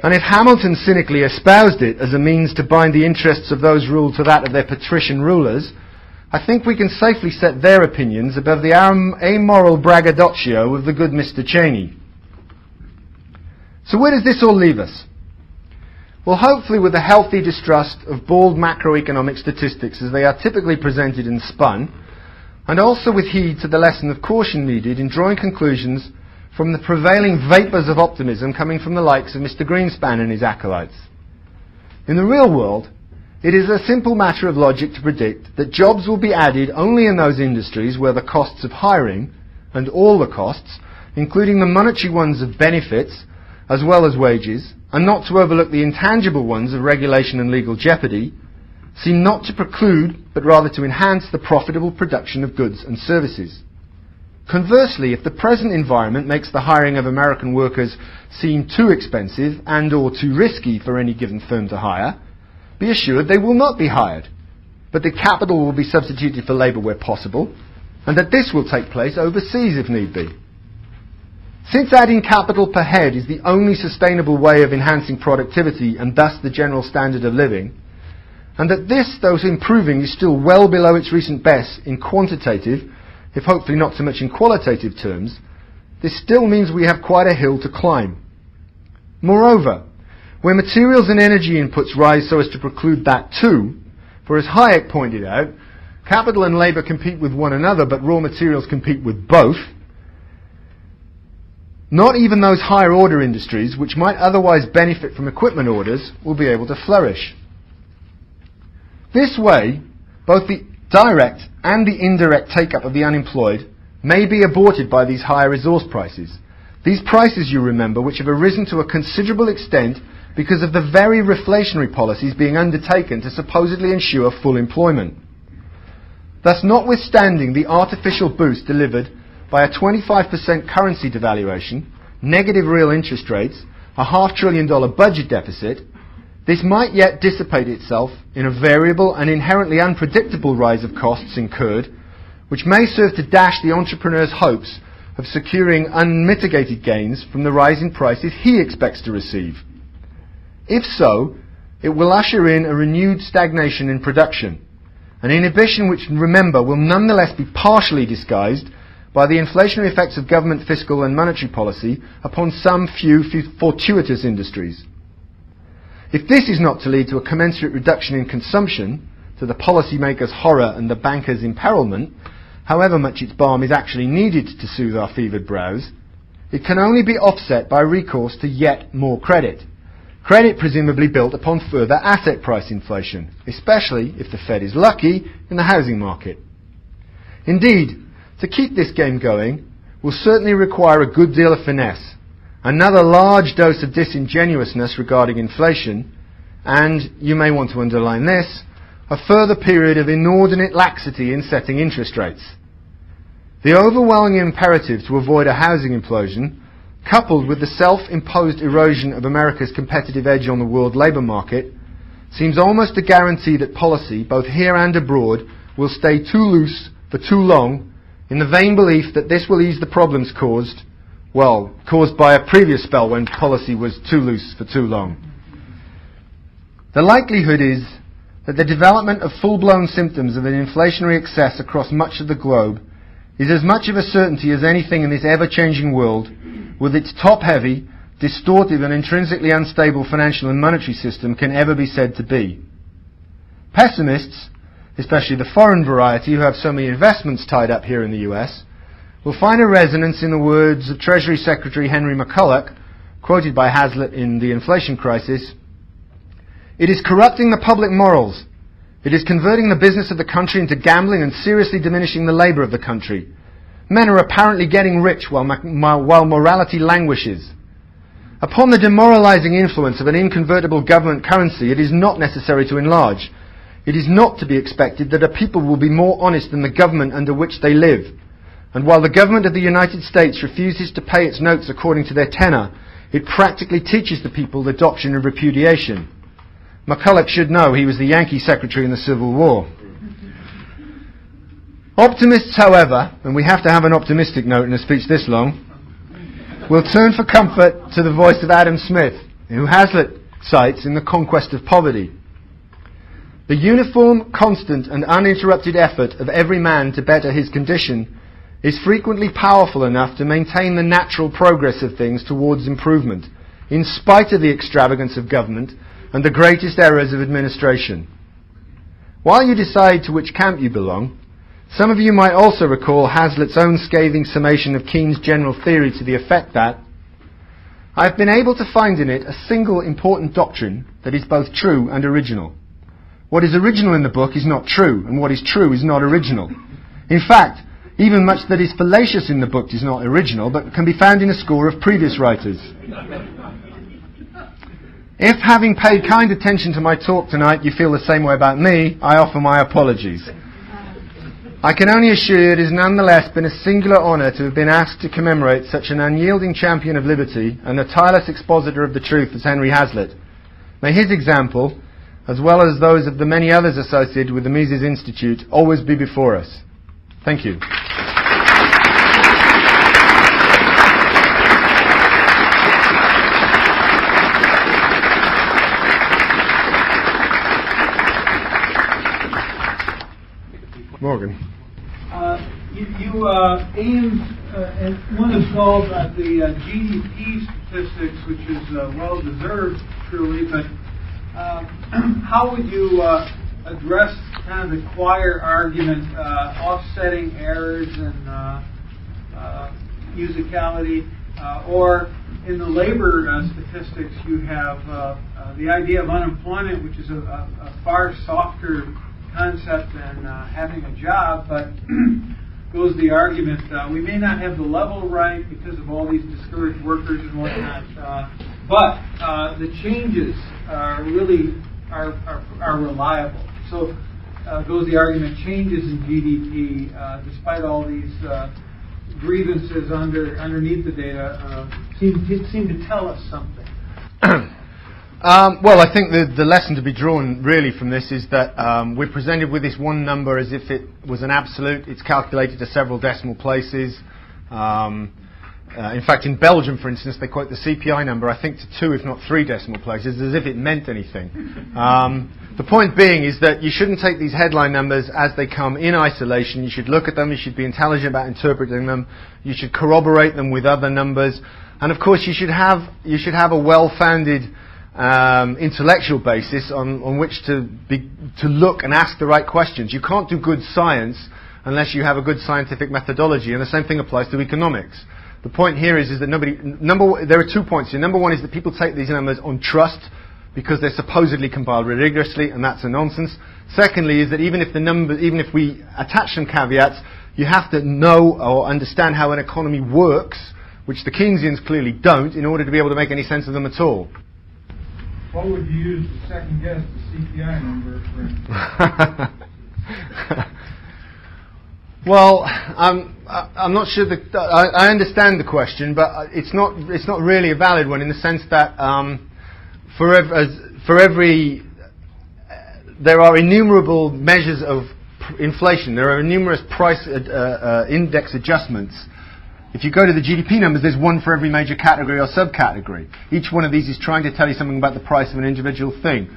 and if Hamilton cynically espoused it as a means to bind the interests of those ruled to that of their patrician rulers, I think we can safely set their opinions above the amoral braggadocio of the good Mr. Cheney. So where does this all leave us? Well, hopefully with a healthy distrust of bald macroeconomic statistics as they are typically presented and spun, and also with heed to the lesson of caution needed in drawing conclusions from the prevailing vapours of optimism coming from the likes of Mr. Greenspan and his acolytes. In the real world, it is a simple matter of logic to predict that jobs will be added only in those industries where the costs of hiring, and all the costs, including the monetary ones of benefits, as well as wages, and not to overlook the intangible ones of regulation and legal jeopardy, seem not to preclude, but rather to enhance the profitable production of goods and services. Conversely, if the present environment makes the hiring of American workers seem too expensive and or too risky for any given firm to hire, be assured they will not be hired, but that capital will be substituted for labour where possible, and that this will take place overseas if need be. Since adding capital per head is the only sustainable way of enhancing productivity and thus the general standard of living, and that this, though improving, is still well below its recent best in quantitative, if hopefully not so much in qualitative terms, this still means we have quite a hill to climb. Moreover, where materials and energy inputs rise so as to preclude that too, for as Hayek pointed out, capital and labour compete with one another, but raw materials compete with both, not even those higher order industries, which might otherwise benefit from equipment orders, will be able to flourish. This way, both the direct and the indirect take-up of the unemployed may be aborted by these higher resource prices. These prices, you remember, which have arisen to a considerable extent because of the very reflationary policies being undertaken to supposedly ensure full employment. Thus, notwithstanding the artificial boost delivered by a 25% currency devaluation, negative real interest rates, a $500 billion budget deficit, this might yet dissipate itself in a variable and inherently unpredictable rise of costs incurred, which may serve to dash the entrepreneur's hopes of securing unmitigated gains from the rise in prices he expects to receive. If so, it will usher in a renewed stagnation in production, an inhibition which, remember, will nonetheless be partially disguised by the inflationary effects of government fiscal and monetary policy upon some few fortuitous industries. If this is not to lead to a commensurate reduction in consumption, to the policymakers' horror and the bankers' imperilment, however much its balm is actually needed to soothe our fevered brows, it can only be offset by recourse to yet more credit. Credit presumably built upon further asset price inflation, especially if the Fed is lucky in the housing market. Indeed, to keep this game going will certainly require a good deal of finesse, another large dose of disingenuousness regarding inflation, and, you may want to underline this, a further period of inordinate laxity in setting interest rates. The overwhelming imperative to avoid a housing implosion, coupled with the self-imposed erosion of America's competitive edge on the world labour market, seems almost to guarantee that policy, both here and abroad, will stay too loose for too long, in the vain belief that this will ease the problems caused by a previous spell when policy was too loose for too long. The likelihood is that the development of full-blown symptoms of an inflationary excess across much of the globe is as much of a certainty as anything in this ever-changing world, with its top-heavy, distorted and intrinsically unstable financial and monetary system, can ever be said to be. Pessimists, especially the foreign variety who have so many investments tied up here in the US, will find a resonance in the words of Treasury Secretary Henry McCulloch, quoted by Hazlitt in The Inflation Crisis. "It is corrupting the public morals. It is converting the business of the country into gambling and seriously diminishing the labor of the country. Men are apparently getting rich while morality languishes. Upon the demoralizing influence of an inconvertible government currency, it is not necessary to enlarge. It is not to be expected that a people will be more honest than the government under which they live. And while the government of the United States refuses to pay its notes according to their tenor, it practically teaches the people the doctrine of repudiation." McCulloch should know he was the Yankee secretary in the Civil War. Optimists, however, and we have to have an optimistic note in a speech this long, will turn for comfort to the voice of Adam Smith, who Hazlitt cites in The Conquest of Poverty. "The uniform, constant, and uninterrupted effort of every man to better his condition is frequently powerful enough to maintain the natural progress of things towards improvement, in spite of the extravagance of government and the greatest errors of administration. While you decide to which camp you belong, some of you might also recall Hazlitt's own scathing summation of Keynes' general theory to the effect that, 'I have been able to find in it a single important doctrine that is both true and original. What is original in the book is not true, and what is true is not original. In fact, even much that is fallacious in the book is not original, but can be found in a score of previous writers.' If, having paid kind attention to my talk tonight, you feel the same way about me, I offer my apologies. I can only assure you it has nonetheless been a singular honour to have been asked to commemorate such an unyielding champion of liberty and a tireless expositor of the truth as Henry Hazlitt. May his example, as well as those of the many others associated with the Mises Institute, always be before us. Thank you." Morgan. You aimed at one is called the GDP statistics, which is well deserved, truly. But how would you address kind of the choir argument, offsetting errors and musicality, or in the labor statistics, you have the idea of unemployment, which is a far softer concept than having a job, but goes the argument, we may not have the level right because of all these discouraged workers and whatnot, but the changes really are reliable. So goes the argument, changes in GDP, despite all these grievances underneath the data, seem to tell us something. Well, I think the lesson to be drawn really from this is that we're presented with this one number as if it was an absolute. It's calculated to several decimal places. In fact, in Belgium, for instance, they quote the CPI number, I think, to 2, if not 3 decimal places, as if it meant anything. The point being is that you shouldn't take these headline numbers as they come in isolation. You should look at them. You should be intelligent about interpreting them. You should corroborate them with other numbers. And, of course, you should have a well-founded intellectual basis on which to look and ask the right questions. You can't do good science unless you have a good scientific methodology, and the same thing applies to economics. The point here is that there are 2 points here. Number one is that people take these numbers on trust because they're supposedly compiled rigorously, and that's a nonsense. Secondly is that even if we attach some caveats, you have to know or understand how an economy works, which the Keynesians clearly don't, in order to be able to make any sense of them at all. What would you use to second guess the CPI number, for instance? Well, I'm not sure that I understand the question, but it's not really a valid one in the sense that there are innumerable measures of inflation. There are numerous price index adjustments. If you go to the GDP numbers, there's one for every major category or subcategory. Each one of these is trying to tell you something about the price of an individual thing.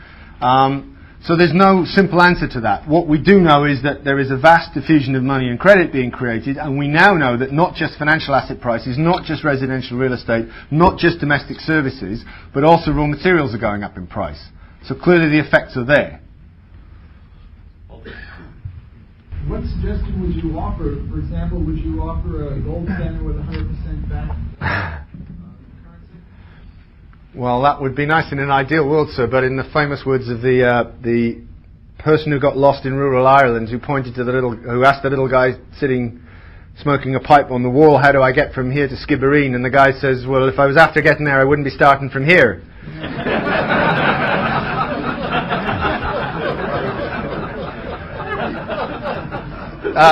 So there's no simple answer to that. What we do know is that there is a vast diffusion of money and credit being created, and we now know that not just financial asset prices, not just residential real estate, not just domestic services, but also raw materials are going up in price. So clearly the effects are there. What suggestion would you offer? For example, would you offer a gold standard with 100% back currency? Well, that would be nice in an ideal world, sir, but in the famous words of the person who got lost in rural Ireland, who asked the little guy sitting smoking a pipe on the wall, how do I get from here to Skibbereen? And the guy says, well, if I was after getting there, I wouldn't be starting from here.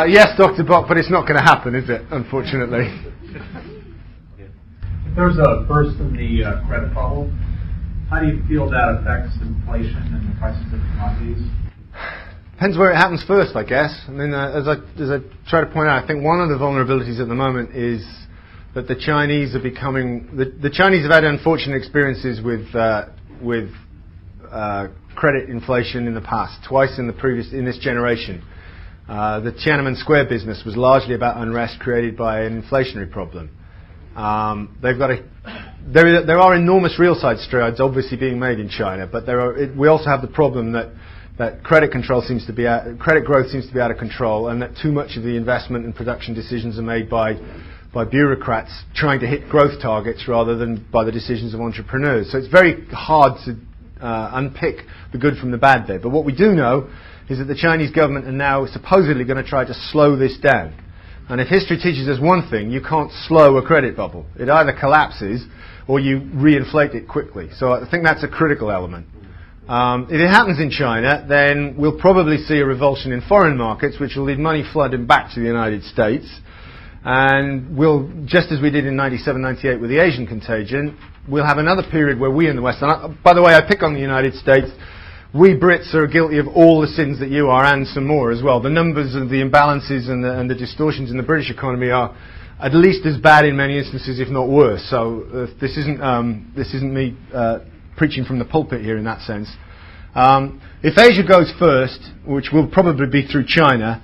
Yes, Dr. Bock, but it's not going to happen, is it, unfortunately? If there's a burst in the credit bubble, how do you feel that affects inflation and the prices of commodities? Depends where it happens first, I guess. I mean, as I try to point out, I think one of the vulnerabilities at the moment is that the Chinese are becoming... The Chinese have had unfortunate experiences with credit inflation in the past, twice in this generation. The Tiananmen Square business was largely about unrest created by an inflationary problem. There are enormous real side strides obviously being made in China, but we also have the problem that credit growth seems to be out of control, and that too much of the investment and production decisions are made by bureaucrats trying to hit growth targets rather than by the decisions of entrepreneurs. So it's very hard to unpick the good from the bad there. But what we do know is that the Chinese government are now supposedly going to try to slow this down. And if history teaches us one thing, you can't slow a credit bubble. It either collapses or you reinflate it quickly. So I think that's a critical element. If it happens in China, then we'll probably see a revulsion in foreign markets, which will lead money flooding back to the United States. And just as we did in 97-98 with the Asian contagion, we'll have another period where we in the West, and by the way, I pick on the United States, we Brits are guilty of all the sins that you are, and some more as well. The numbers of the imbalances and the distortions in the British economy are at least as bad in many instances, if not worse. So this isn't me preaching from the pulpit here in that sense. If Asia goes first, which will probably be through China,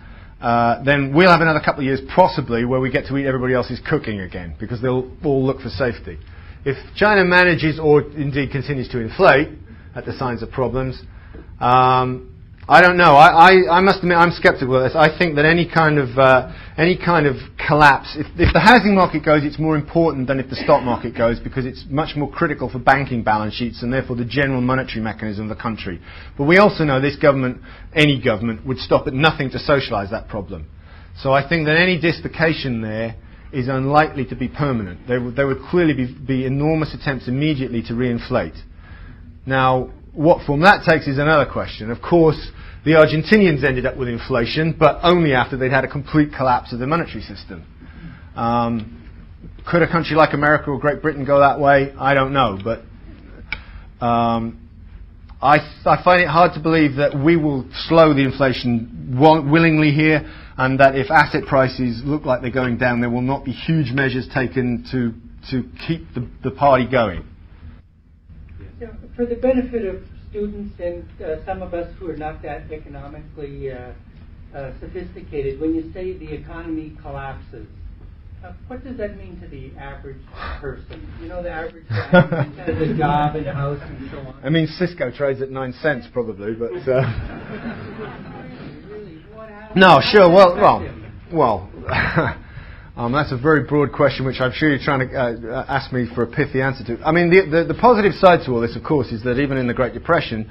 then we'll have another couple of years possibly where we get to eat everybody else's cooking again, because they'll all look for safety. If China manages, or indeed continues to inflate at the signs of problems, I don't know. I must admit I'm skeptical of this. I think that any kind of collapse, if the housing market goes, it's more important than if the stock market goes, because it's much more critical for banking balance sheets and therefore the general monetary mechanism of the country. But we also know this government, any government, would stop at nothing to socialise that problem. So I think that any dislocation there is unlikely to be permanent. There would clearly be enormous attempts immediately to reinflate. Now, what form that takes is another question. Of course, the Argentinians ended up with inflation, but only after they'd had a complete collapse of the monetary system. Could a country like America or Great Britain go that way? I don't know, but I find it hard to believe that we will slow the inflation willingly here, and that if asset prices look like they're going down, there will not be huge measures taken to keep the party going. Yeah, for the benefit of students and some of us who are not that economically sophisticated, when you say the economy collapses, what does that mean to the average person? You know, the average guy who has a job and a house and so on. I mean, Cisco trades at 9 cents probably, but... No, sure, well, that's a very broad question, which I'm sure you're trying to ask me for a pithy answer to. I mean, the positive side to all this, of course, is that even in the Great Depression,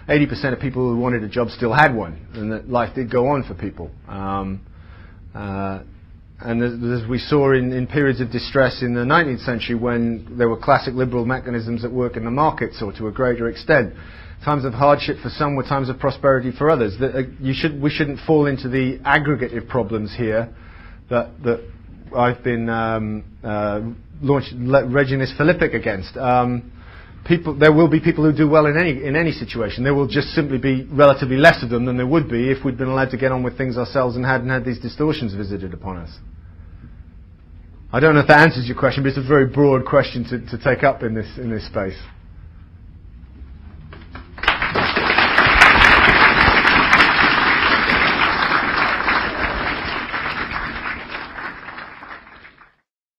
80% of people who wanted a job still had one, and that life did go on for people. And as we saw in periods of distress in the 19th century, when there were classic liberal mechanisms at work in the markets, or to a greater extent, times of hardship for some were times of prosperity for others. We shouldn't fall into the aggregative problems here that I've been Reginus Philippic against. There will be people who do well in any situation. There will just simply be relatively less of them than there would be if we'd been allowed to get on with things ourselves and hadn't had these distortions visited upon us. I don't know if that answers your question, but it's a very broad question to take up in this space.